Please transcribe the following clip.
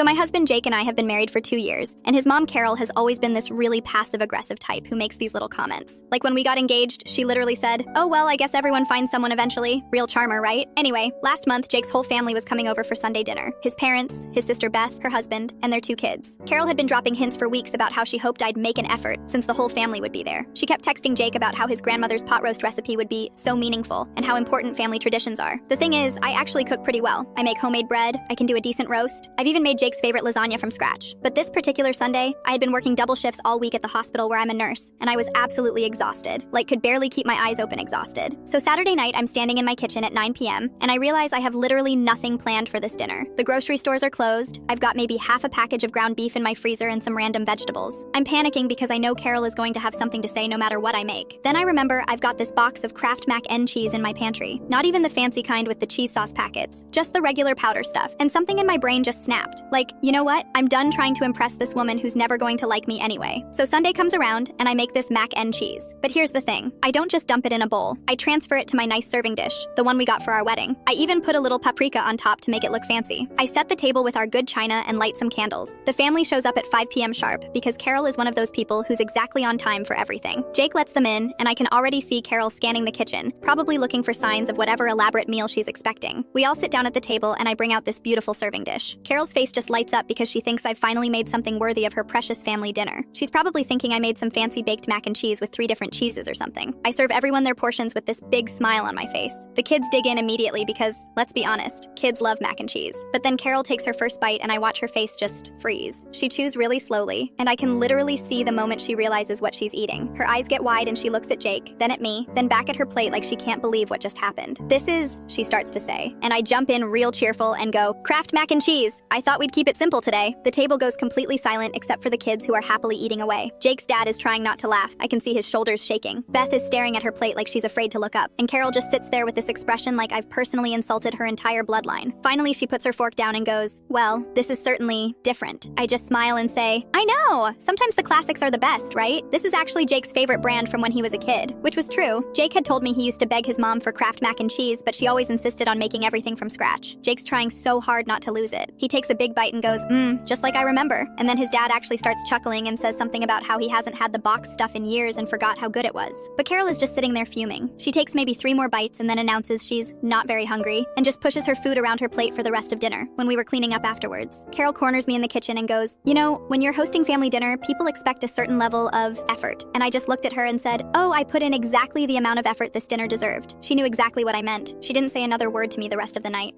So my husband Jake and I have been married for 2 years, and his mom Carol has always been this really passive-aggressive type who makes these little comments. Like when we got engaged, she literally said, "Oh well, I guess everyone finds someone eventually." Real charmer, right? Anyway, last month Jake's whole family was coming over for Sunday dinner. His parents, his sister Beth, her husband, and their 2 kids. Carol had been dropping hints for weeks about how she hoped I'd make an effort since the whole family would be there. She kept texting Jake about how his grandmother's pot roast recipe would be so meaningful and how important family traditions are. The thing is, I actually cook pretty well. I make homemade bread, I can do a decent roast. I've even made Jake's favorite lasagna from scratch. But this particular Sunday, I had been working double shifts all week at the hospital where I'm a nurse, and I was absolutely exhausted. Like, could barely keep my eyes open exhausted. So Saturday night, I'm standing in my kitchen at 9 p.m., and I realize I have literally nothing planned for this dinner. The grocery stores are closed. I've got maybe half a package of ground beef in my freezer and some random vegetables. I'm panicking because I know Carol is going to have something to say no matter what I make. Then I remember I've got this box of Kraft Mac and Cheese in my pantry. Not even the fancy kind with the cheese sauce packets, just the regular powder stuff. And something in my brain just snapped. Like, you know what? I'm done trying to impress this woman who's never going to like me anyway. So Sunday comes around, and I make this mac and cheese. But here's the thing. I don't just dump it in a bowl. I transfer it to my nice serving dish, the one we got for our wedding. I even put a little paprika on top to make it look fancy. I set the table with our good china and light some candles. The family shows up at 5 p.m. sharp because Carol is one of those people who's exactly on time for everything. Jake lets them in, and I can already see Carol scanning the kitchen, probably looking for signs of whatever elaborate meal she's expecting. We all sit down at the table, and I bring out this beautiful serving dish. Carol's face just lights up because she thinks I've finally made something worthy of her precious family dinner. She's probably thinking I made some fancy baked mac and cheese with 3 different cheeses or something. I serve everyone their portions with this big smile on my face. The kids dig in immediately because, let's be honest, kids love mac and cheese. But then Carol takes her first bite and I watch her face just freeze. She chews really slowly, and I can literally see the moment she realizes what she's eating. Her eyes get wide and she looks at Jake, then at me, then back at her plate like she can't believe what just happened. "This is," she starts to say, and I jump in real cheerful and go, "Kraft Mac and Cheese! I thought we'd keep it simple today." The table goes completely silent except for the kids who are happily eating away. Jake's dad is trying not to laugh. I can see his shoulders shaking. Beth is staring at her plate like she's afraid to look up, and Carol just sits there with this expression like I've personally insulted her entire bloodline. Finally, she puts her fork down and goes, "Well, this is certainly different." I just smile and say, "I know! Sometimes the classics are the best, right? This is actually Jake's favorite brand from when he was a kid." Which was true. Jake had told me he used to beg his mom for Kraft Mac and Cheese, but she always insisted on making everything from scratch. Jake's trying so hard not to lose it. He takes a big bite and goes, just like I remember." And then his dad actually starts chuckling and says something about how he hasn't had the box stuff in years and forgot how good it was. But Carol is just sitting there fuming. She takes maybe 3 more bites and then announces she's not very hungry and just pushes her food around her plate for the rest of dinner when we were cleaning up afterwards. Carol corners me in the kitchen and goes, "You know, when you're hosting family dinner, people expect a certain level of effort." And I just looked at her and said, "Oh, I put in exactly the amount of effort this dinner deserved." She knew exactly what I meant. She didn't say another word to me the rest of the night.